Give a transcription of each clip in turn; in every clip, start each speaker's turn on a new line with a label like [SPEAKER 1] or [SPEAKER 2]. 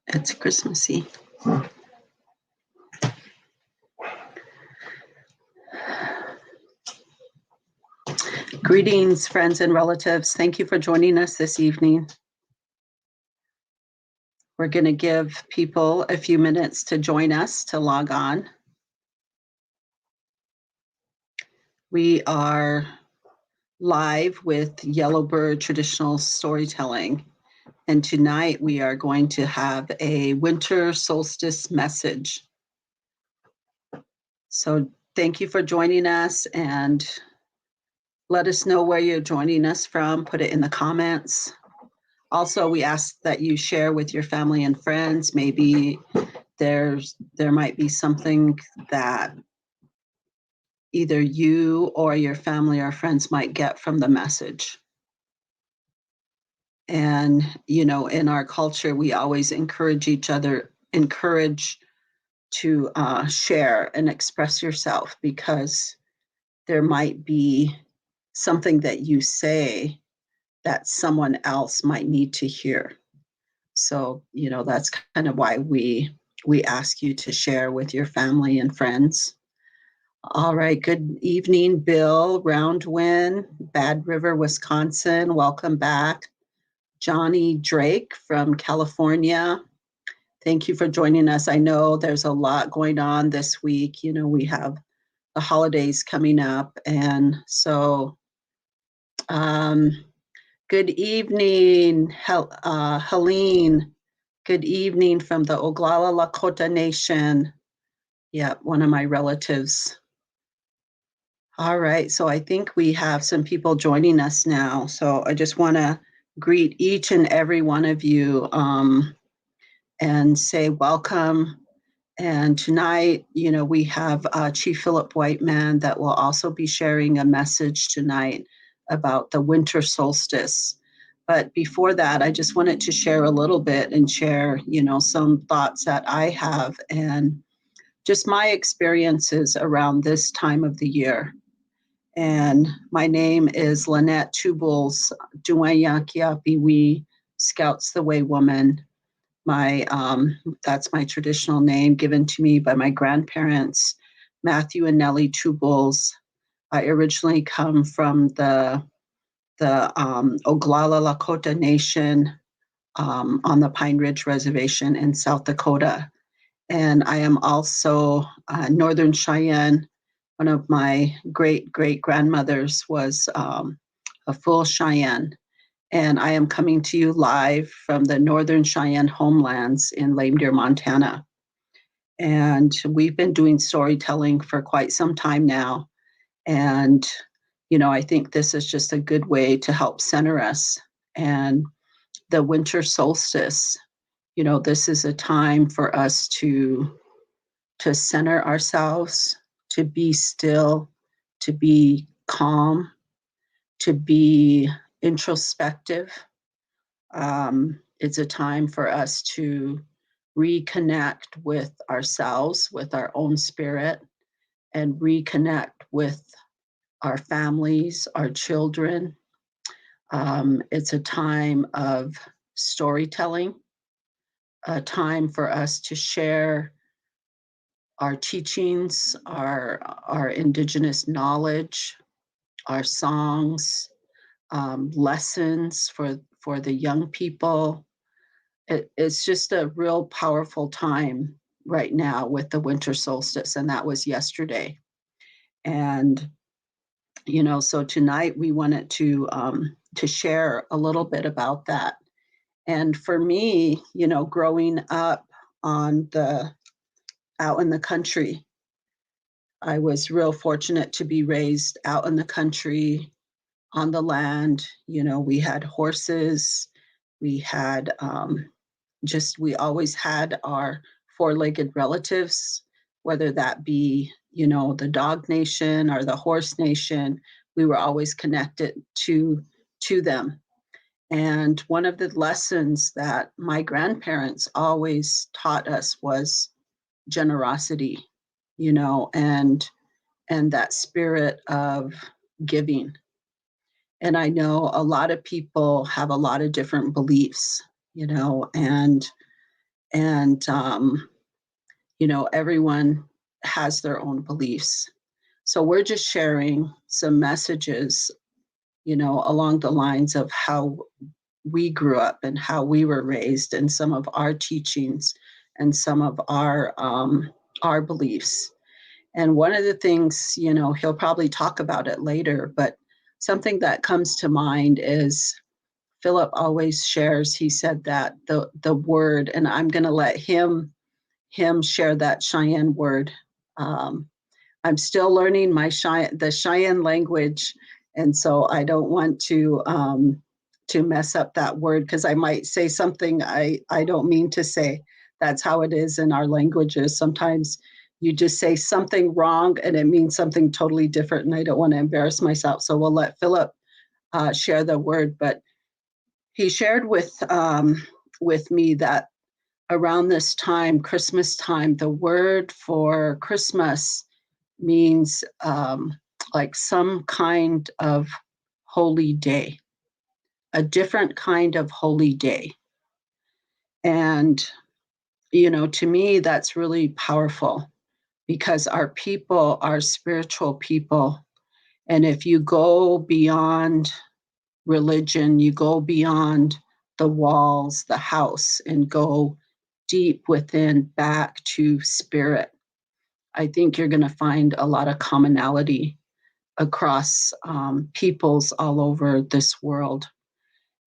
[SPEAKER 1] It's Christmassy. Greetings, friends and relatives. Thank you for joining us this evening. We're going to give people a few minutes to join us to log on. We are live with Yellowbird Traditional Storytelling, and tonight we are going to have a Winter Solstice message. So thank you for joining us, and let us know where you're joining us from. Put it in the comments. Also, we ask that you share with your family and friends. Maybe there might be something that either you or your family or friends might get from the message. And, in our culture, we always encourage each other, to share and express yourself, because there might be something that you say that someone else might need to hear. So, that's kind of why we ask you to share with your family and friends. All right. Good evening, Bill Roundwin, Bad River, Wisconsin. Welcome back. Johnny Drake from California. Thank you for joining us. I know there's a lot going on this week. We have the holidays coming up. And so, good evening, Helene. Good evening from the Oglala Lakota Nation. Yeah, one of my relatives. All right, so I think we have some people joining us now. So I just want to greet each and every one of you and say welcome. And tonight, we have Chief Phillip Whiteman that will also be sharing a message tonight about the winter solstice. But before that, I just wanted to share a little bit and share, some thoughts that I have and just my experiences around this time of the year. And my name is Lynette Two Bulls, Duanyakiapiwi, Scouts the Way Woman. That's my traditional name given to me by my grandparents, Matthew and Nellie Two Bulls. I originally come from the Oglala Lakota Nation on the Pine Ridge Reservation in South Dakota. And I am also Northern Cheyenne. One of my great-great-grandmothers was a full Cheyenne. And I am coming to you live from the Northern Cheyenne homelands in Lame Deer, Montana. And we've been doing storytelling for quite some time now. And, I think this is just a good way to help center us. And the winter solstice, this is a time for us to center ourselves, to be still, to be calm, to be introspective. It's a time for us to reconnect with ourselves, with our own spirit, and reconnect with our families, our children. It's a time of storytelling, a time for us to share our teachings, our indigenous knowledge, our songs, lessons for the young people. It's just a real powerful time right now with the winter solstice, and that was yesterday. And so tonight we wanted to share a little bit about that. And for me, growing up out in the country, I was real fortunate to be raised out in the country on the land. We had horses, we had we always had our four-legged relatives, whether that be, the dog nation or the horse nation. We were always connected to them. And one of the lessons that my grandparents always taught us was generosity, and that spirit of giving. And I know a lot of people have a lot of different beliefs, and And, everyone has their own beliefs. So we're just sharing some messages, along the lines of how we grew up and how we were raised, and some of our teachings and some of our beliefs. And one of the things, he'll probably talk about it later, but something that comes to mind is Philip always shares. He said that the word, and I'm going to let him share that Cheyenne word. I'm still learning the Cheyenne language, and so I don't want to mess up that word, because I might say something I don't mean to say. That's how it is in our languages. Sometimes you just say something wrong and it means something totally different, and I don't want to embarrass myself. So we'll let Philip share the word. But he shared with me that around this time, Christmas time, the word for Christmas means like some kind of holy day, a different kind of holy day. And, to me, that's really powerful, because our people are spiritual people. And if you go beyond religion, you go beyond the walls, the house, and go deep within back to spirit, I think you're going to find a lot of commonality across peoples all over this world.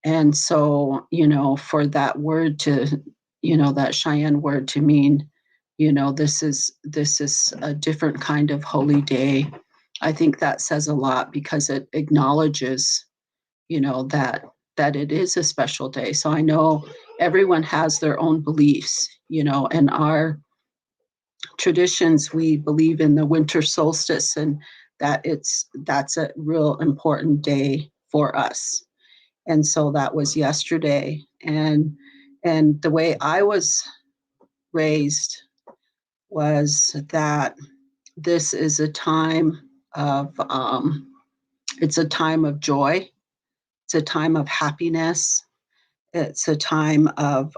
[SPEAKER 1] And so, for that word to, that Cheyenne word to mean, this is a different kind of holy day. I think that says a lot, because it acknowledges, that it is a special day. So I know everyone has their own beliefs, and our traditions, we believe in the winter solstice, and that's a real important day for us. And so that was yesterday. And the way I was raised was that this is a time of it's a time of joy, it's a time of happiness, it's a time of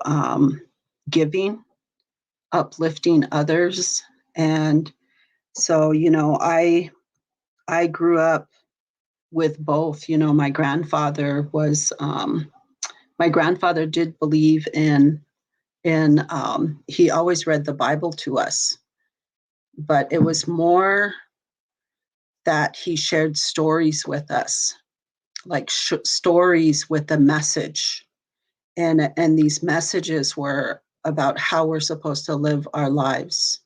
[SPEAKER 1] giving, uplifting others. And so, I grew up with both. My grandfather did believe in he always read the Bible to us, but it was more that he shared stories with us, like stories with a message. And these messages were about how we're supposed to live our lives.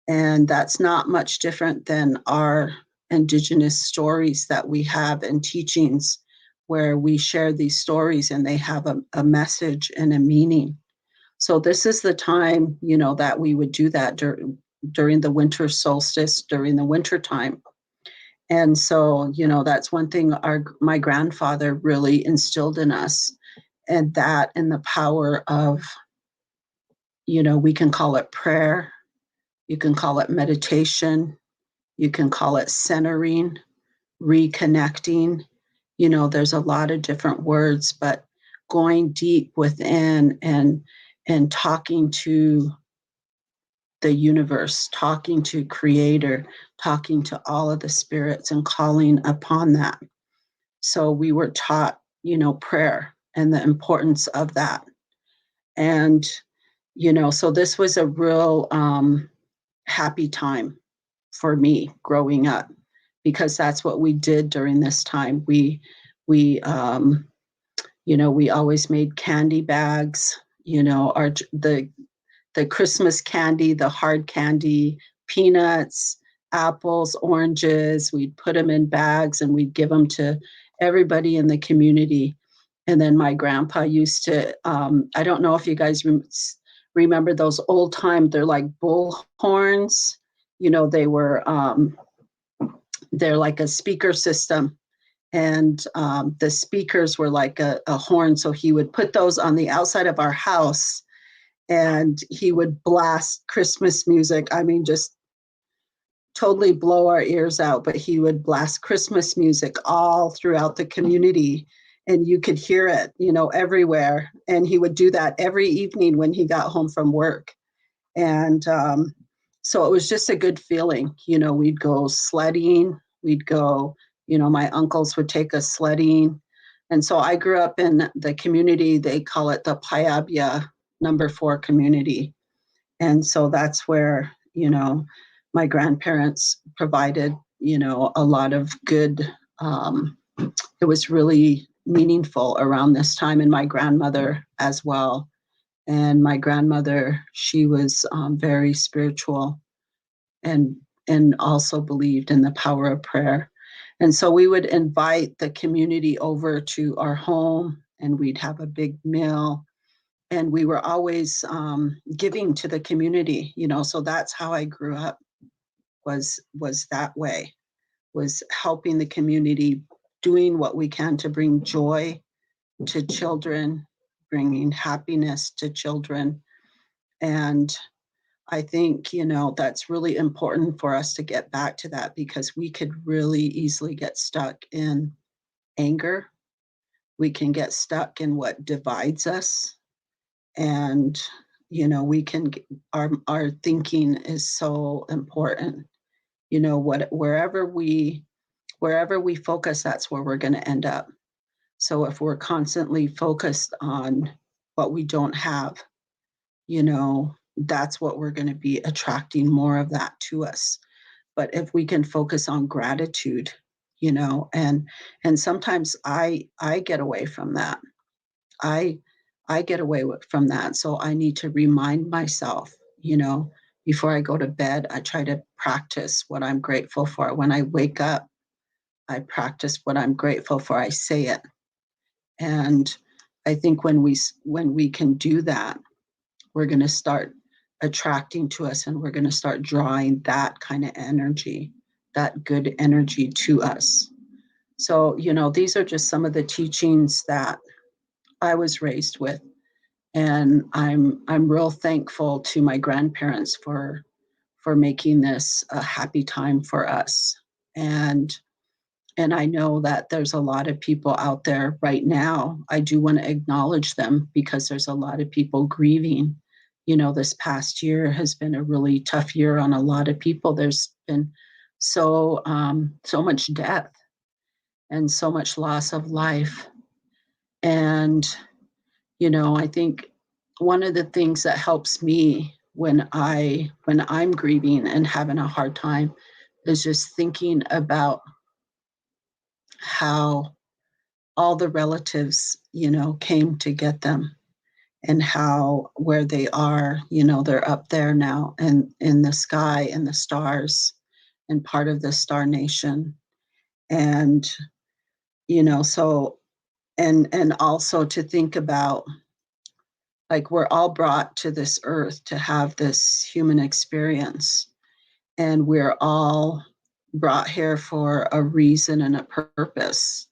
[SPEAKER 1] And that's not much different than our indigenous stories that we have and teachings, where we share these stories and they have a message and a meaning. So this is the time, that we would do that during the winter solstice, during the winter time. And so, that's one thing my grandfather really instilled in us, and the power of, we can call it prayer, you can call it meditation, you can call it centering, reconnecting. There's a lot of different words, but going deep within and talking to the universe, talking to Creator, talking to all of the spirits and calling upon that. So we were taught, prayer and the importance of that. And, so this was a real happy time for me growing up, because that's what we did during this time. We always made candy bags, the Christmas candy, the hard candy, peanuts, apples, oranges. We'd put them in bags and we'd give them to everybody in the community. And then my grandpa used to, I don't know if you guys remember those old time, they're like bull horns. They were, they're like a speaker system. And the speakers were like a horn. So he would put those on the outside of our house, and he would blast Christmas music. I mean, just totally blow our ears out, but he would blast Christmas music all throughout the community. and you could hear it, everywhere. And he would do that every evening when he got home from work. And so it was just a good feeling. We'd go sledding, we'd go, my uncles would take us sledding. And so I grew up in the community, they call it the Payabia number 4 community. And so that's where, my grandparents provided, a lot of good, it was really meaningful around this time, and my grandmother as well. And my grandmother, she was very spiritual and also believed in the power of prayer. And so we would invite the community over to our home, and we'd have a big meal. And we were always giving to the community, so that's how I grew up, was that way, was helping the community, doing what we can to bring joy to children, bringing happiness to children. And I think, that's really important for us to get back to that, because we could really easily get stuck in anger. We can get stuck in what divides us. And, we can, our thinking is so important. Wherever we focus, that's where we're going to end up. So if we're constantly focused on what we don't have, that's what we're going to be attracting more of that to us. But if we can focus on gratitude, and sometimes I get away from that. I get away from that. So I need to remind myself, before I go to bed, I try to practice what I'm grateful for. When I wake up, I practice what I'm grateful for. I say it. And I think when we can do that, we're going to start attracting to us, and we're going to start drawing that kind of energy, that good energy to us. So, these are just some of the teachings that I was raised with. And I'm real thankful to my grandparents for making this a happy time for us. And I know that there's a lot of people out there right now. I do want to acknowledge them, because there's a lot of people grieving. This past year has been a really tough year on a lot of people. There's been so much death and so much loss of life. And, I think one of the things that helps me when I'm grieving and having a hard time is just thinking about how all the relatives, came to get them, and how where they are, they're up there now, and in the sky and the stars, and part of the star nation. And, so, and also to think about, like, we're all brought to this earth to have this human experience, and we're all brought here for a reason and a purpose.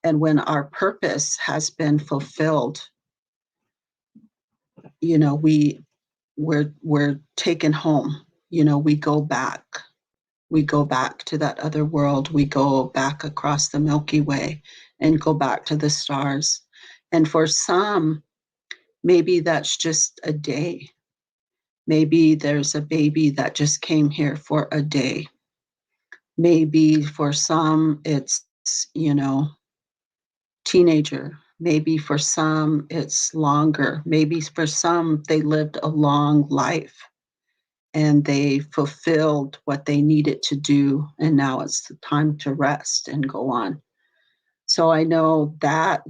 [SPEAKER 1] And when our purpose has been fulfilled, we're taken home. We go back to that other world. We go back across the Milky Way and go back to the stars. And for some, maybe that's just a day. Maybe there's a baby that just came here for a day. Maybe for some it's, teenager. Maybe for some it's longer. Maybe for some they lived a long life and they fulfilled what they needed to do, and now it's the time to rest and go on. So I know that,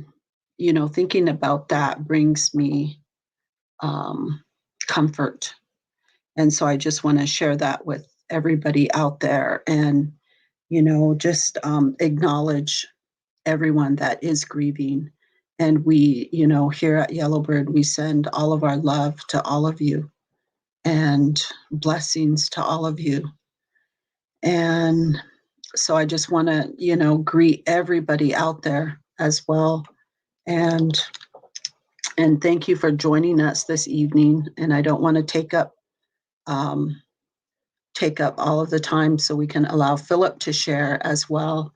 [SPEAKER 1] thinking about that brings me comfort. And so I just want to share that with everybody out there, and, just acknowledge everyone that is grieving. And we, here at Yellowbird, we send all of our love to all of you, and blessings to all of you. And so I just want to, greet everybody out there as well. And thank you for joining us this evening. And I don't want to take up all of the time, so we can allow Phillip to share as well.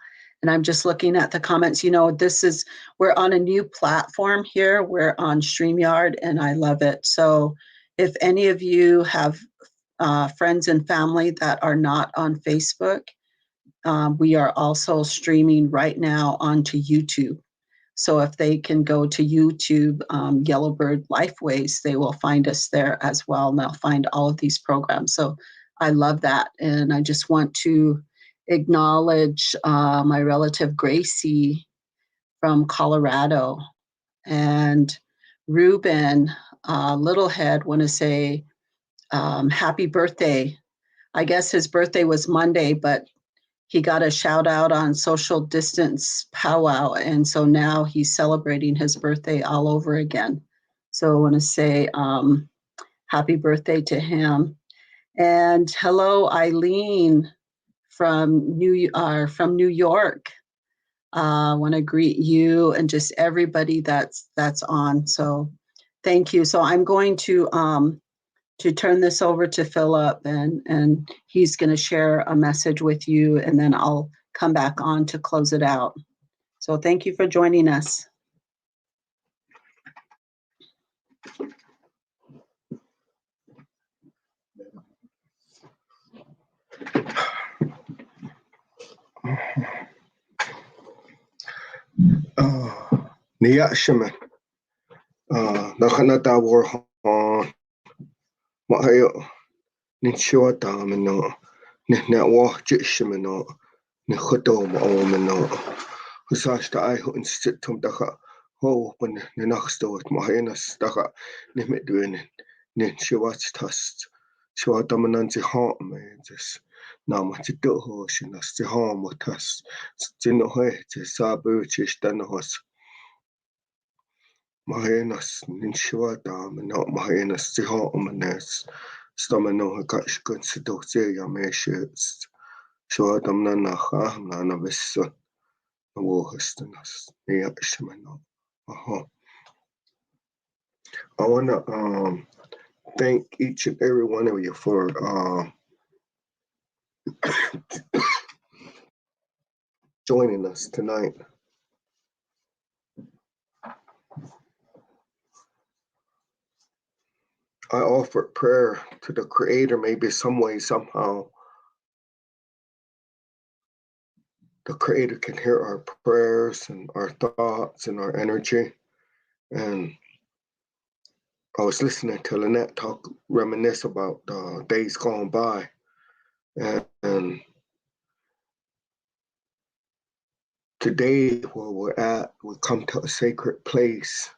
[SPEAKER 1] And I'm just looking at the comments. You know, we're on a new platform here. We're on StreamYard, and I love it. So if any of you have friends and family that are not on Facebook, we are also streaming right now onto YouTube. So if they can go to YouTube, Yellowbird Lifeways, they will find us there as well, and they'll find all of these programs. So I love that. And I just want to acknowledge my relative Gracie from Colorado. And Ruben Littlehead want to say happy birthday. I guess his birthday was Monday, but he got a shout out on social distance powwow. And so now he's celebrating his birthday all over again. So I want to say happy birthday to him. And hello, Eileen from New York. I want to greet you and just everybody that's on. So thank you. So I'm going to turn this over to Phillip, and he's going to share a message with you, and then I'll come back on to close it out. So thank you for joining us.
[SPEAKER 2] Nea'ese nakanata war mahayo nichiwata meno ne wa jishmeno ne khoto mo meno husashta ai ho institutum daga ho when ne nachstot mahayenas daga ne medwen ne chiwat tast chiwata mananzi ha me just nama chito ho shinas ti ha motas tino he sabu chistan hos Mahenas ninshwata meno mahenas tiha omanes stameno hakash konsidokse yameshes shwadam naha nana vesson wohastanas neashmeno. I wanna thank each and every one of you for joining us tonight. I offered prayer to the Creator, maybe some way, somehow. The Creator can hear our prayers and our thoughts and our energy. And I was listening to Lynette reminisce about days gone by. And today, where we're at, we come to a sacred place.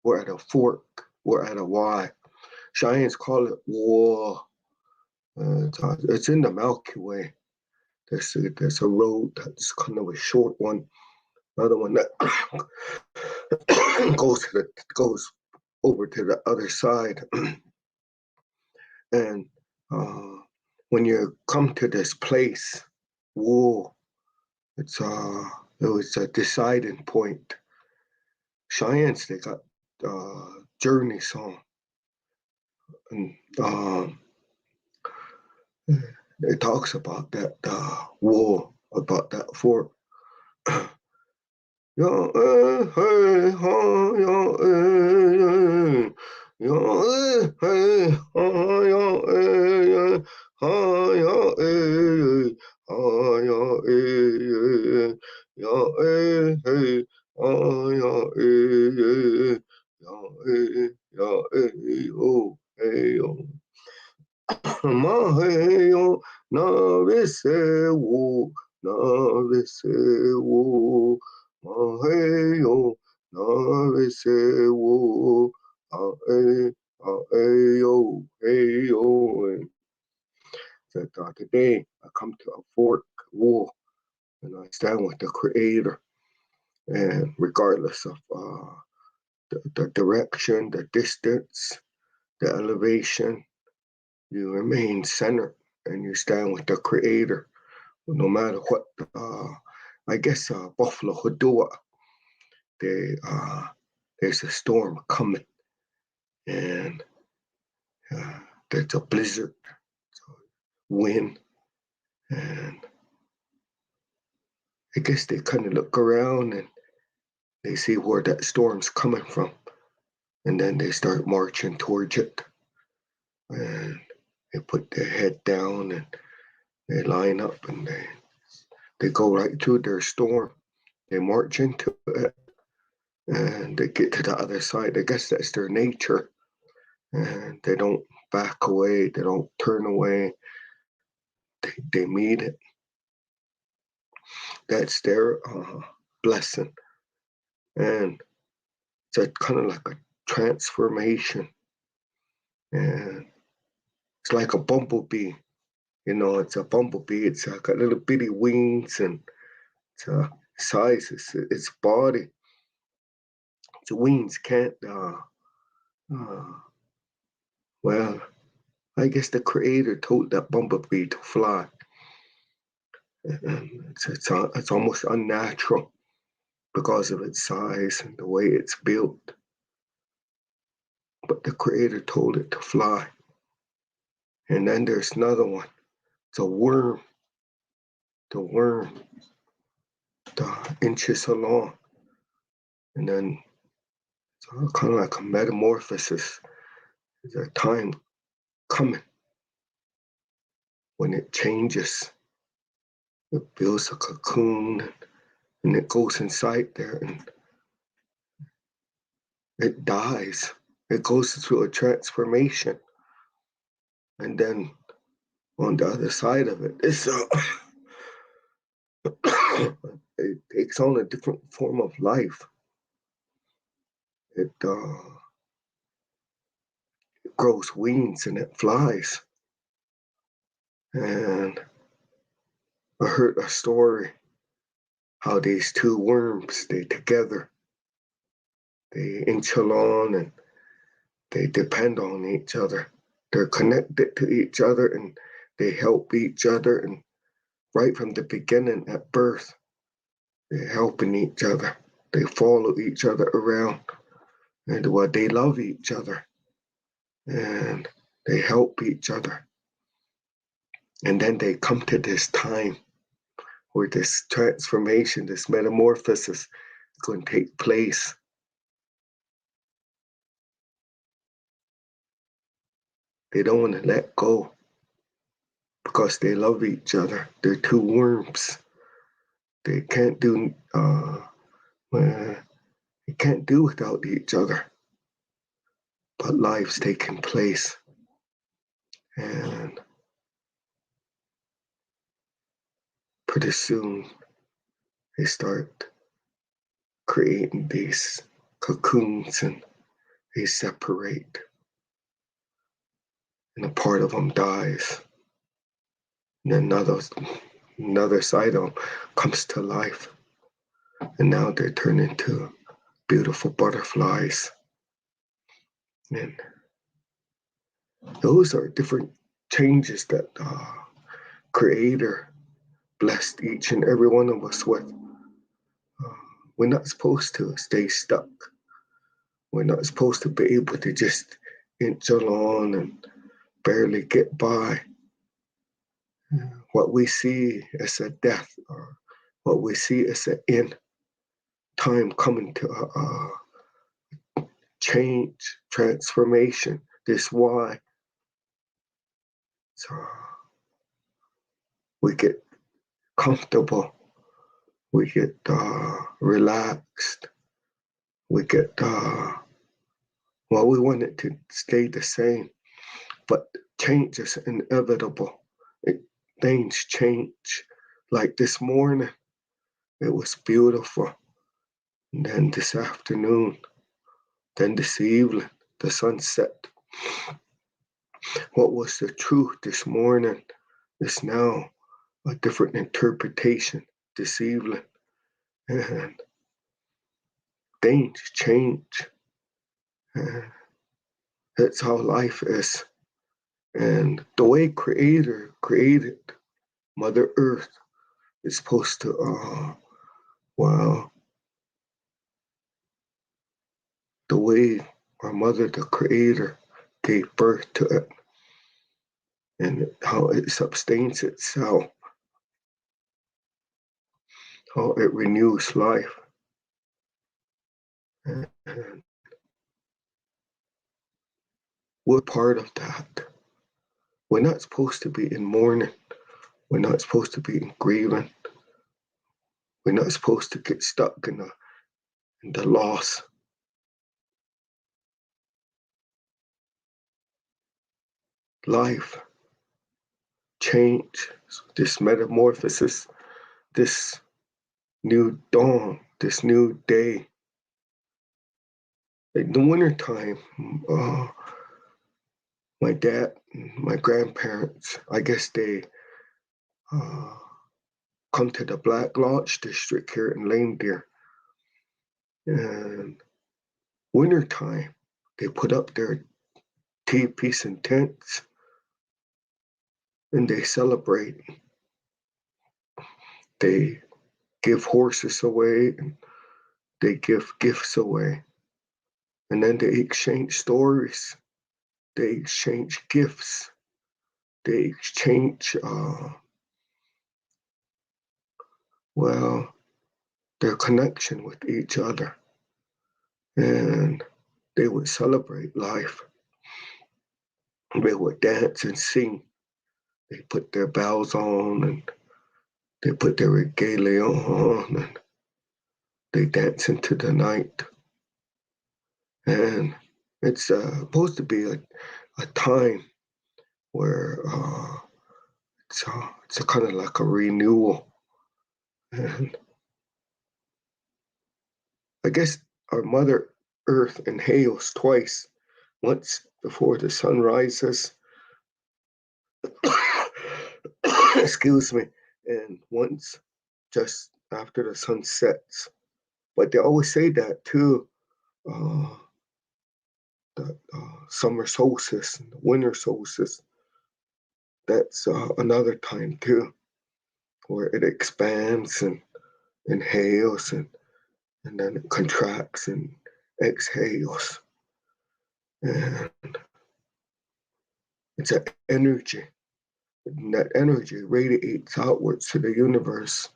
[SPEAKER 2] We're at a fork. We're at a Y. Cheyennes call it war. It's in the Milky Way. There's a road that's kind of a short one. Another one that goes over to the other side. And when you come to this place, war, it was a deciding point. Cheyennes, they got journey song, and it talks about that war, about that fort. Maheyo navisewu maheyo navisewu ayo. That today I come to a fork wall, and I stand with the Creator, and regardless of the direction, the distance, the elevation, you remain centered and you stand with the Creator, no matter what. I guess Buffalo Hodua, there's a storm coming, and there's a blizzard, wind, and I guess they kind of look around and they see where that storm's coming from. And then they start marching towards it. And they put their head down and they line up and they go right through their storm. They march into it and they get to the other side. I guess that's their nature. And they don't back away. They don't turn away. They meet it. That's their blessing. And it's kind of like a transformation. And it's like a bumblebee. It's a bumblebee. It's got little bitty wings and its size, its body. Its wings can't, well, I guess the creator told that bumblebee to fly. And it's almost unnatural because of its size and the way it's built. But the creator told it to fly. And then there's another one. It's a worm. The worm, the inches along. And then it's kind of like a metamorphosis. There's a time coming when it changes. It builds a cocoon and it goes inside there and it dies. It goes through a transformation. And then on the other side of it, it takes on a different form of life. It grows wings and it flies. And I heard a story how these two worms, they together, they inch along and they depend on each other. They're connected to each other and they help each other. And right from the beginning at birth, they're helping each other. They follow each other around. And they love each other. And they help each other. And then they come to this time where this transformation, this metamorphosis is going to take place. They don't want to let go because they love each other. They're two worms. They can't do without each other. But life's taking place. And pretty soon they start creating these cocoons and they separate. And a part of them dies. And another side of them comes to life. And now they're turned into beautiful butterflies. And those are different changes that Creator blessed each and every one of us with. We're not supposed to stay stuck. We're not supposed to be able to just inch along and barely get by. What we see as a death or what we see as an end, time coming to change, transformation. This why so we get comfortable, we get relaxed, we get we want it to stay the same, but change is inevitable. Things change. Like this morning, it was beautiful. And then this afternoon, then this evening, the sunset. What was the truth this morning is now a different interpretation this evening. And things change. And that's how life is. And the way Creator created Mother Earth is supposed to, the way our Mother, the Creator, gave birth to it and how it sustains itself. how it renews life. And we're part of that. We're not supposed to be in mourning. We're not supposed to be in grieving. We're not supposed to get stuck in the loss. Life, change, this metamorphosis, this new dawn, this new day. In the wintertime, my dad, my grandparents, I guess they come to the Black Lodge district here in Lame Deer. And wintertime, they put up their teepees and tents and they celebrate. They give horses away and they give gifts away. And then they exchange stories. They exchange gifts. They exchange, their connection with each other. And they would celebrate life. They would dance and sing. They put their bells on and they put their regalia on and they dance into the night. And it's supposed to be a time where it's a kind of like a renewal. And I guess our Mother Earth inhales twice, once before the sun rises, excuse me, and once just after the sun sets. But they always say that too, the summer solstice and the winter solstice, that's another time too, where it expands and inhales and then it contracts and exhales. And it's an energy. And that energy radiates outwards to the universe.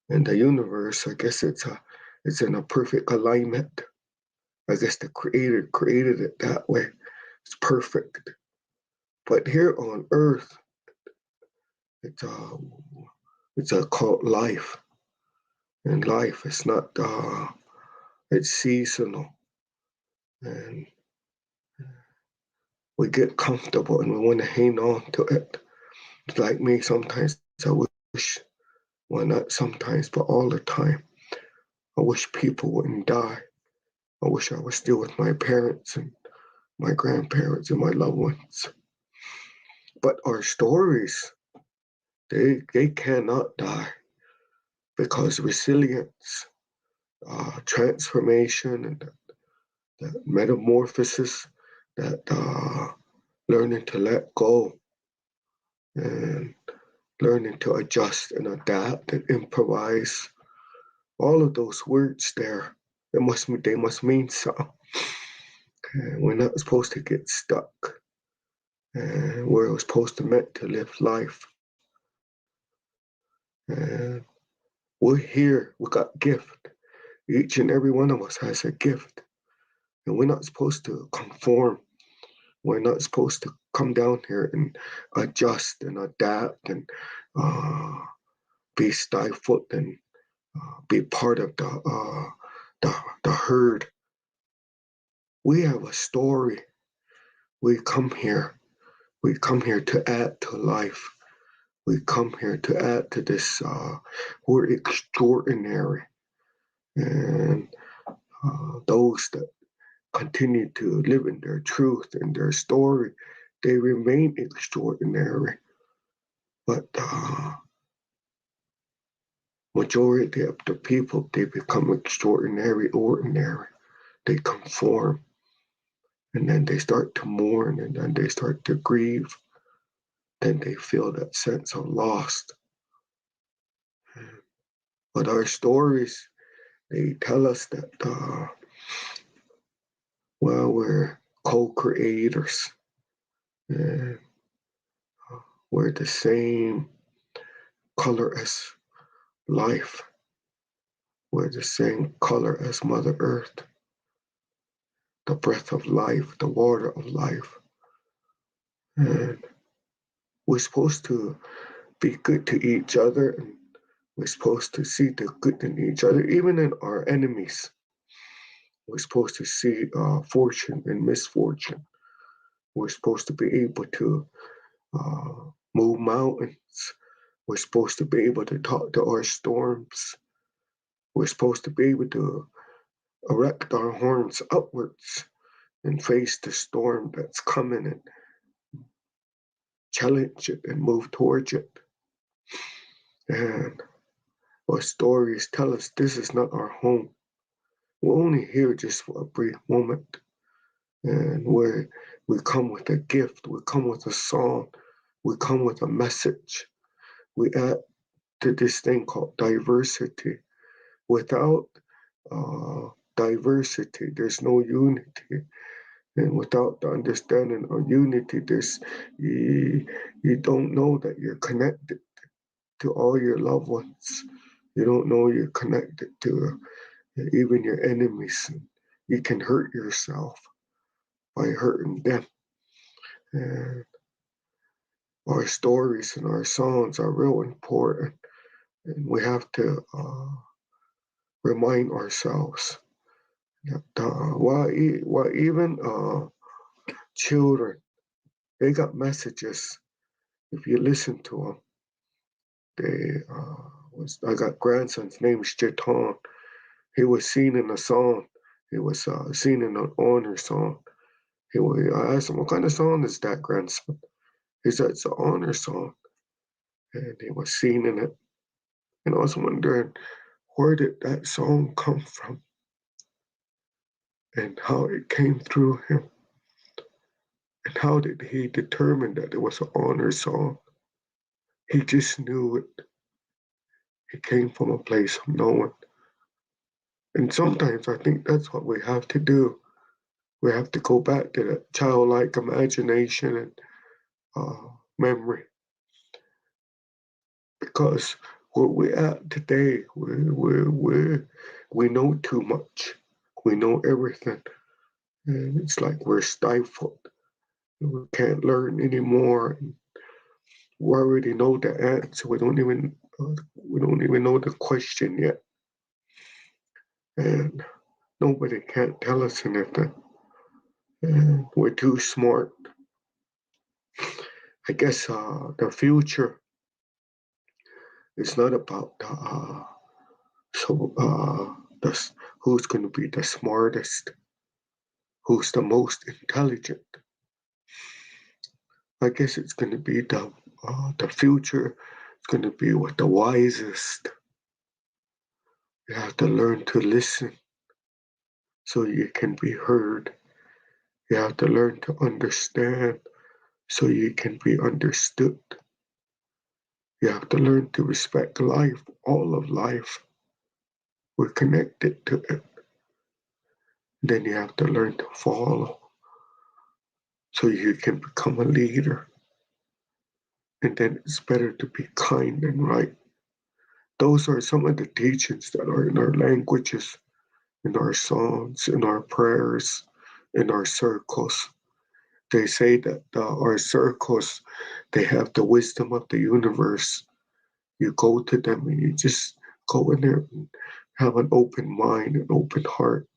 [SPEAKER 2] And the universe, I guess it's in a perfect alignment. I guess the Creator created it that way. It's perfect. But here on Earth, it's called life. And life is not, it's seasonal. And we get comfortable and we want to hang on to it. It's like me, sometimes I wish, well, not sometimes, but all the time, I wish people wouldn't die. I wish I was still with my parents and my grandparents and my loved ones. But our stories, they cannot die because resilience, transformation, and that metamorphosis, that learning to let go and learning to adjust and adapt and improvise, all of those words there, they must mean something. We're not supposed to get stuck. We're supposed to meant to live life. And we're here, we got gift. Each and every one of us has a gift. And we're not supposed to conform. We're not supposed to come down here and adjust and adapt and be stifled and be part of the herd. We have a story. We come here to add to life. We come here to add to this. We're extraordinary. And those that continue to live in their truth and their story, they remain extraordinary. But majority of the people, they become extraordinary, ordinary. They conform. And then they start to mourn and then they start to grieve. Then they feel that sense of loss. But our stories, they tell us that, we're co-creators. And we're the same color as life. We're the same color as Mother Earth, the breath of life, the water of life. And we're supposed to be good to each other, and we're supposed to see the good in each other, even in our enemies. We're supposed to see fortune and misfortune. We're supposed to be able to move mountains. We're supposed to be able to talk to our storms. We're supposed to be able to erect our horns upwards and face the storm that's coming and challenge it and move towards it. And our stories tell us this is not our home. We're only here just for a brief moment. And we come with a gift, we come with a song, we come with a message. We add to this thing called diversity. Without diversity, there's no unity. And without the understanding of unity, you don't know that you're connected to all your loved ones. You don't know you're connected to even your enemies. You can hurt yourself by hurting them. And our stories and our songs are real important. And we have to remind ourselves that while even children, they got messages. If you listen to them, I got grandson's name is Jeton. He was seen in a song. He was seen in an honor song. I asked him, what kind of song is that, grandson? He said, it's an honor song. And he was seen in it. And I was wondering, where did that song come from? And how it came through him? And how did he determine that it was an honor song? He just knew it. It came from a place of knowing. And sometimes I think that's what we have to do. We have to go back to that childlike imagination and memory. Because where we're at today, we know too much. We know everything. And it's like we're stifled. We can't learn anymore. We already know the answer. We don't even know the question yet. And nobody can't tell us anything. And we're too smart. I guess the future is not about who's going to be the smartest, who's the most intelligent. I guess it's going to be the future. It's going to be with the wisest. You have to learn to listen so you can be heard. You have to learn to understand so you can be understood. You have to learn to respect life, all of life. We're connected to it. Then you have to learn to follow so you can become a leader. And then it's better to be kind and right. Those are some of the teachings that are in our languages, in our songs, in our prayers, in our circles. They say that our circles, they have the wisdom of the universe. You go to them and you just go in there and have an open mind, an open heart.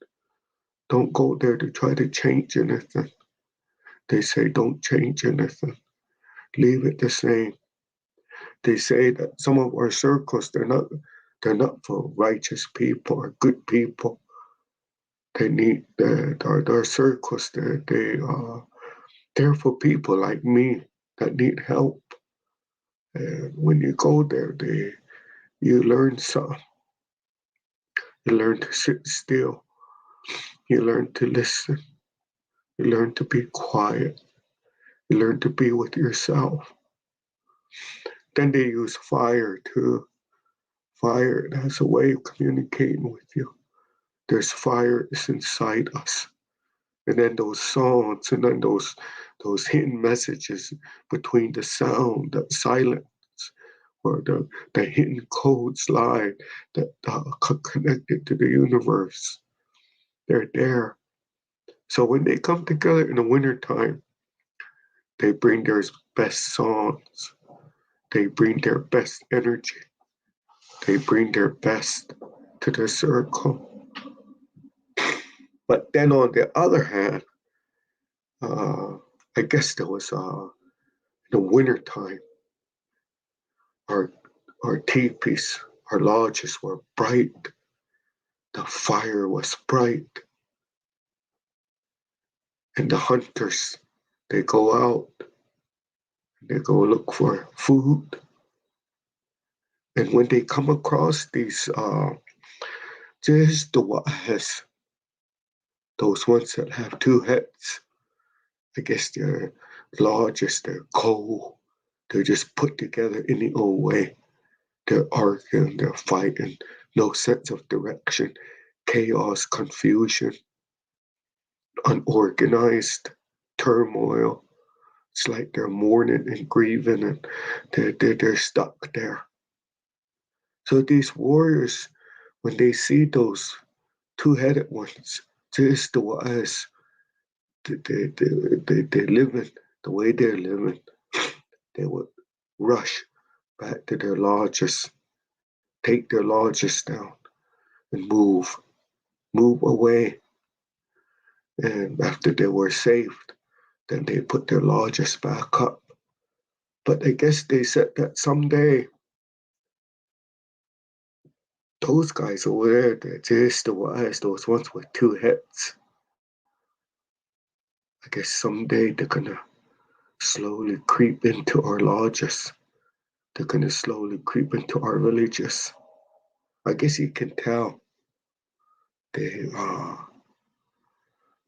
[SPEAKER 2] Don't go there to try to change anything. They say don't change anything. Leave it the same. They say that some of our circles, they're not for righteous people or good people. They need our circles. They're for people like me that need help. And when you go there, you learn something. You learn to sit still. You learn to listen. You learn to be quiet. You learn to be with yourself. Then they use fire too. Fire has a way of communicating with you. There's fire that's inside us. And then those songs and then those hidden messages between the sound, the silence, where the hidden codes lie that connected to the universe. They're there. So when they come together in the wintertime, they bring their best songs. They bring their best energy. They bring their best to the circle. But then on the other hand, I guess there was the wintertime, our teepees, our lodges were bright. The fire was bright. And the hunters, they go out, they go look for food. And when they come across these just the wahas, those ones that have two heads, I guess they're lodges, they're cold, they're just put together any old way. They're arguing, they're fighting, no sense of direction, chaos, confusion, unorganized turmoil. It's like they're mourning and grieving and they're stuck there. So these warriors, when they see those two-headed ones, just the wise, they living the way they're living, they would rush back to their lodges, take their lodges down, and move away. And after they were saved, then they put their lodges back up. But I guess they said that someday those guys over there, they're just the wise, those ones with two heads. I guess someday they're gonna slowly creep into our lodges. They're gonna slowly creep into our villages. I guess you can tell they are,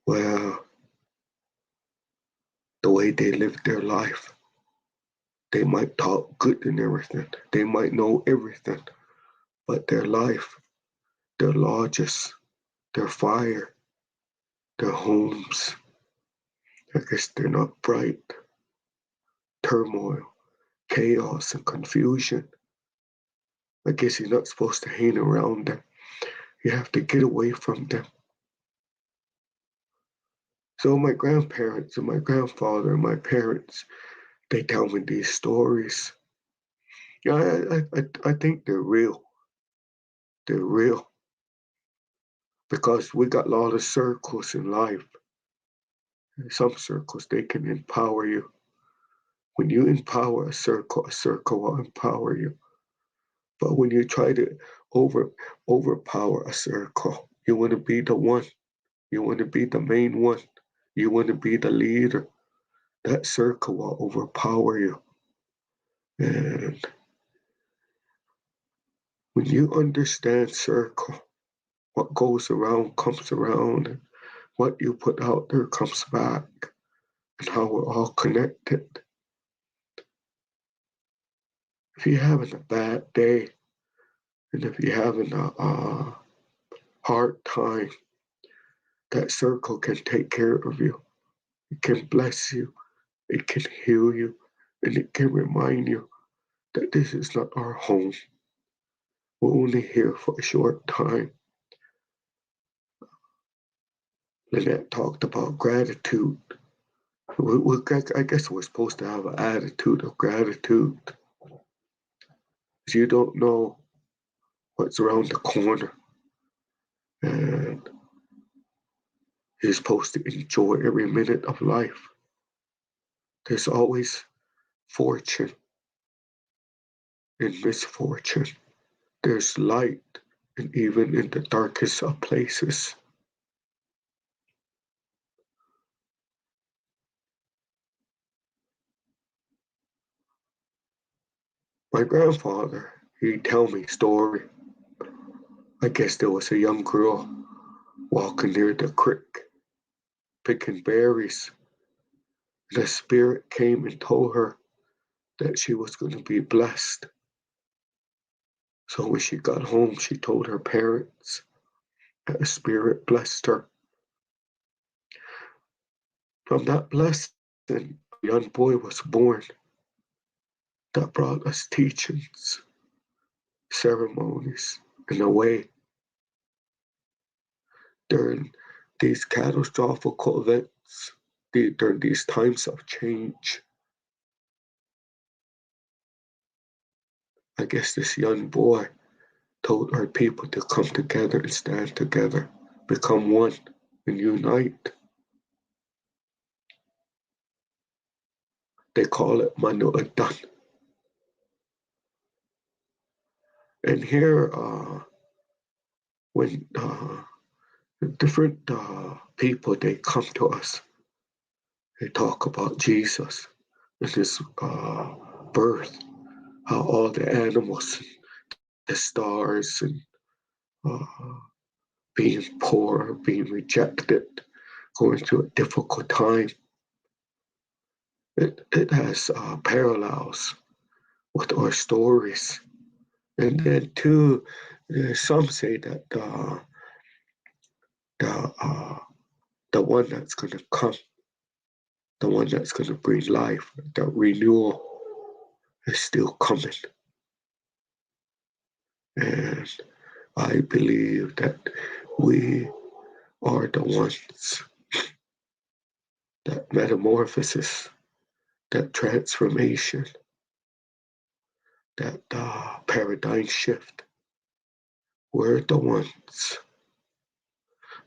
[SPEAKER 2] well, the way they live their life. They might talk good and everything. They might know everything, but their life, their lodges, their fire, their homes, I guess they're not bright. Turmoil, chaos, and confusion. I guess you're not supposed to hang around them. You have to get away from them. So my grandparents and my grandfather and my parents, they tell me these stories. Yeah, I think they're real. They're real. Because we got a lot of circles in life. Some circles, they can empower you. When you empower a circle will empower you. But when you try to overpower a circle, you want to be the one. You want to be the main one. You want to be the leader. That circle will overpower you. And when you understand circle, what goes around comes around, and what you put out there comes back, and how we're all connected. If you're having a bad day, and if you're having a hard time, that circle can take care of you. It can bless you. It can heal you. And it can remind you that this is not our home. We're only here for a short time. Lynette talked about gratitude. I guess we're supposed to have an attitude of gratitude. You don't know what's around the corner. And you're supposed to enjoy every minute of life. There's always fortune in misfortune. There's light, and even in the darkest of places. My grandfather, he'd tell me a story. I guess there was a young girl walking near the creek, picking berries. The spirit came and told her that she was going to be blessed. So when she got home, she told her parents that the spirit blessed her. From that blessing, a young boy was born. that brought us teachings, ceremonies, in a way during these catastrophic events, during these times of change. I guess this young boy told our people to come together and stand together, become one and unite. They call it Manu'adan. And here, when different people, they come to us, they talk about Jesus and his birth, how all the animals, the stars, and being poor, being rejected, going through a difficult time. It has parallels with our stories. And then too, some say that the one that's going to come, the one that's going to bring life, the renewal is still coming. And I believe that we are the ones, that metamorphosis, that transformation, that paradigm shift. We're the ones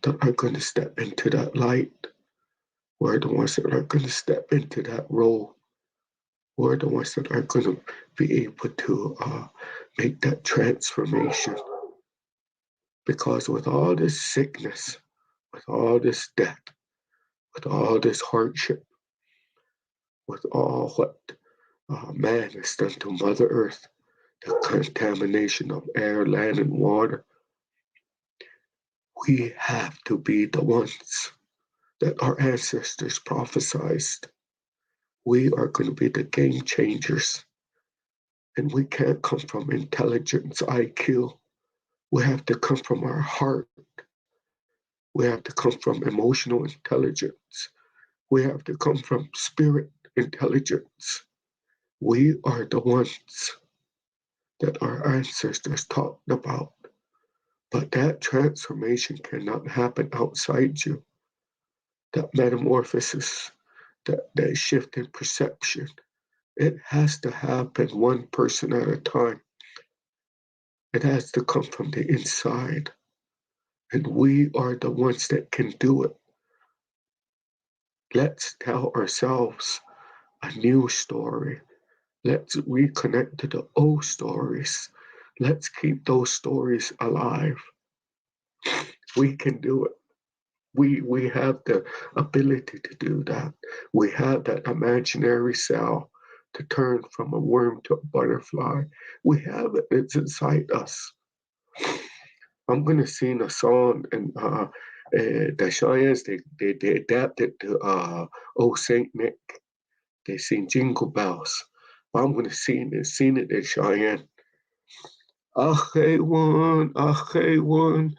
[SPEAKER 2] that are going to step into that light. We're the ones that are going to step into that role. We're the ones that are going to be able to make that transformation. Because with all this sickness, with all this death, with all this hardship, with all what man has done to Mother Earth, the contamination of air, land, and water, we have to be the ones that our ancestors prophesied. We are going to be the game changers. And we can't come from intelligence, IQ. We have to come from our heart. We have to come from emotional intelligence. We have to come from spirit intelligence. We are the ones that our ancestors talked about. But that transformation cannot happen outside you. That metamorphosis, that shift in perception, it has to happen one person at a time. It has to come from the inside. And we are the ones that can do it. Let's tell ourselves a new story. Let's reconnect to the old stories. Let's keep those stories alive. We can do it. We have the ability to do that. We have that imaginary cell to turn from a worm to a butterfly. We have it. It's inside us. I'm going to sing a song, and the Cheyennes, they adapted to Old Saint Nick. They sing Jingle Bells. I'm going to sing it in Cheyenne. Achewan, ameyachewan,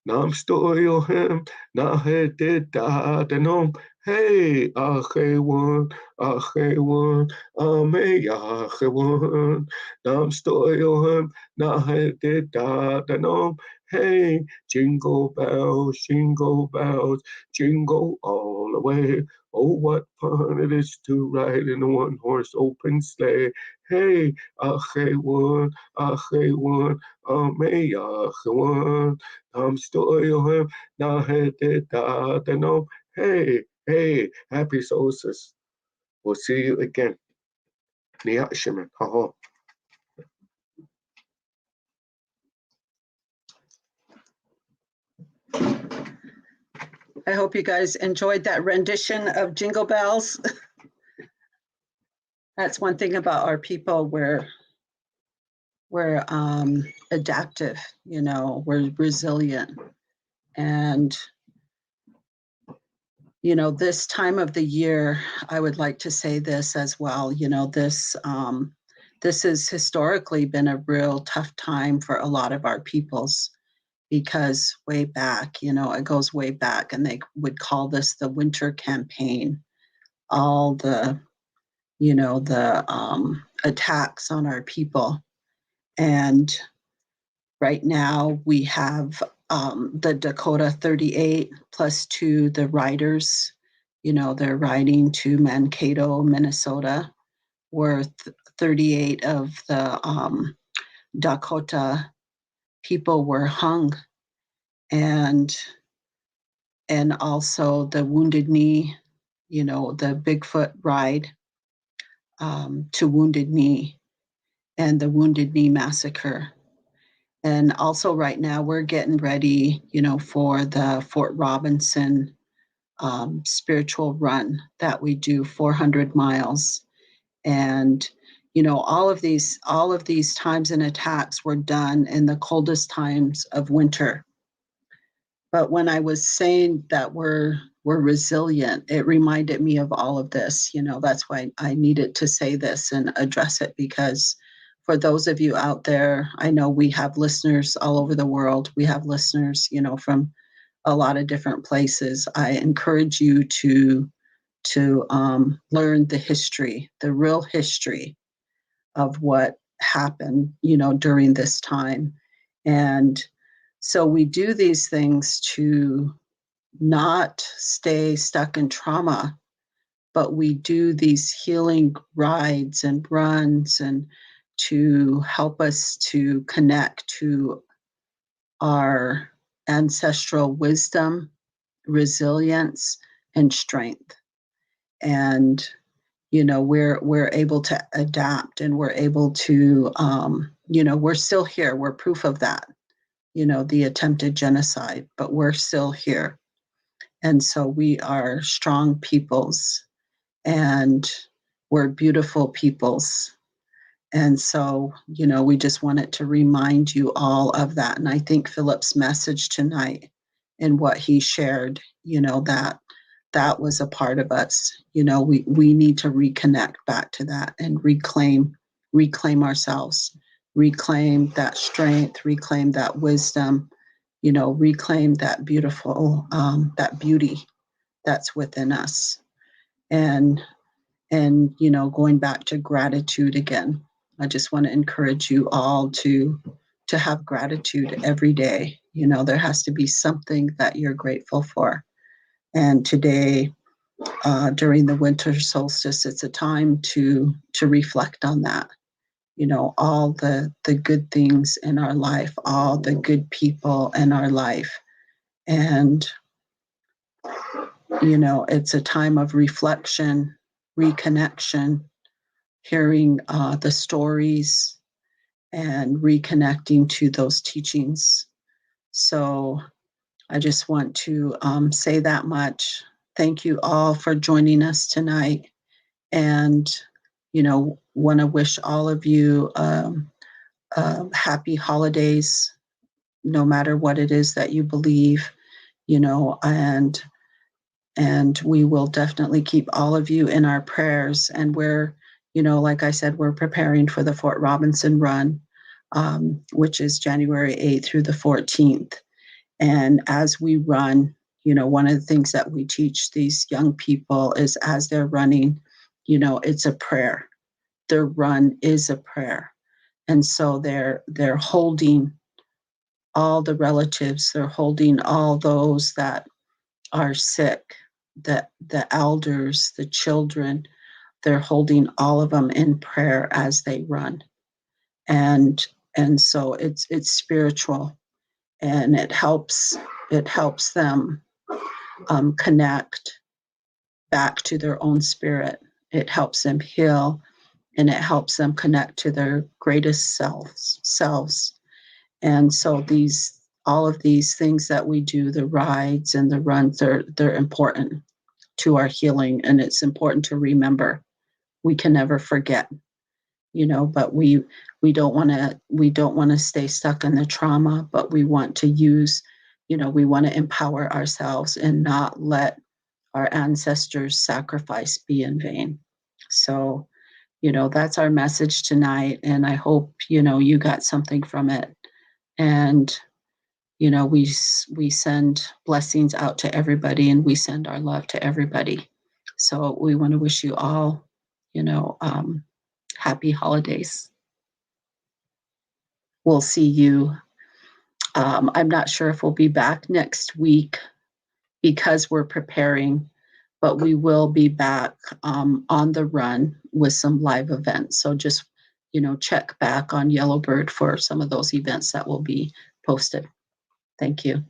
[SPEAKER 2] nam stoyohem, naheditadenom. Hey, achewan, ameyachewan, nam stoyohem, naheditadenom. Hey, jingle bells, jingle all the way. Oh, what fun it is to ride in a one-horse open sleigh. Hey, Achewan, Ameyachewan, Stoyohem, Naheditadenom. Hey, happy solstice. We'll see you again. Nea'ese. Ha.
[SPEAKER 1] I hope you guys enjoyed that rendition of Jingle Bells. That's one thing about our people. We're adaptive, we're resilient. And, this time of the year, I would like to say this as well, this has historically been a real tough time for a lot of our peoples, because way back, it goes way back, and they would call this the winter campaign. All the the attacks on our people. And right now we have the Dakota 38 plus 2, the riders, they're riding to Mankato, Minnesota, where 38 of the Dakota people were hung. And also the Wounded Knee, the Bigfoot ride to Wounded Knee and the Wounded Knee massacre. And also right now we're getting ready, for the Fort Robinson spiritual run that we do 400 miles. And, all of these times and attacks were done in the coldest times of winter. But when I was saying that we're resilient, it reminded me of all of this. That's why I needed to say this and address it, because for those of you out there, I know we have listeners all over the world. We have listeners, from a lot of different places. I encourage you to learn the history, the real history of what happened, during this time. And so we do these things to not stay stuck in trauma, but we do these healing rides and runs and to help us to connect to our ancestral wisdom, resilience, and strength. And we're able to adapt, and we're able to we're still here. We're proof of that, the attempted genocide, but we're still here. And so we are strong peoples, and we're beautiful peoples. And so, we just wanted to remind you all of that. And I think Philip's message tonight and what he shared, that was a part of us. We need to reconnect back to that and reclaim ourselves, reclaim that strength, reclaim that wisdom, reclaim that beautiful, that beauty that's within us. And going back to gratitude again, I just want to encourage you all to have gratitude every day. There has to be something that you're grateful for. And today, during the winter solstice, it's a time to reflect on that. All the good things in our life, all the good people in our life. And, it's a time of reflection, reconnection, hearing the stories and reconnecting to those teachings. So I just want to say that much. Thank you all for joining us tonight. And, want to wish all of you happy holidays, no matter what it is that you believe, and we will definitely keep all of you in our prayers. And we're, like I said, we're preparing for the Fort Robinson run, which is January 8th through the 14th. And as we run, one of the things that we teach these young people is as they're running, it's a prayer. Their run is a prayer. And so they're holding all the relatives, they're holding all those that are sick, the elders, the children, they're holding all of them in prayer as they run. And so it's spiritual, and it helps them connect back to their own spirit. It helps them heal, and it helps them connect to their greatest selves. And so all of these things that we do, the rides and the runs, they're important to our healing, and it's important to remember. We can never forget, but we don't want to stay stuck in the trauma, but we want to use, we want to empower ourselves and not let our ancestors' sacrifice be in vain. So, that's our message tonight, and I hope, you got something from it. And, we send blessings out to everybody, and we send our love to everybody. So we want to wish you all happy holidays. We'll see you. I'm not sure if we'll be back next week because we're preparing, but we will be back on the run with some live events. So just, check back on Yellowbird for some of those events that will be posted. Thank you.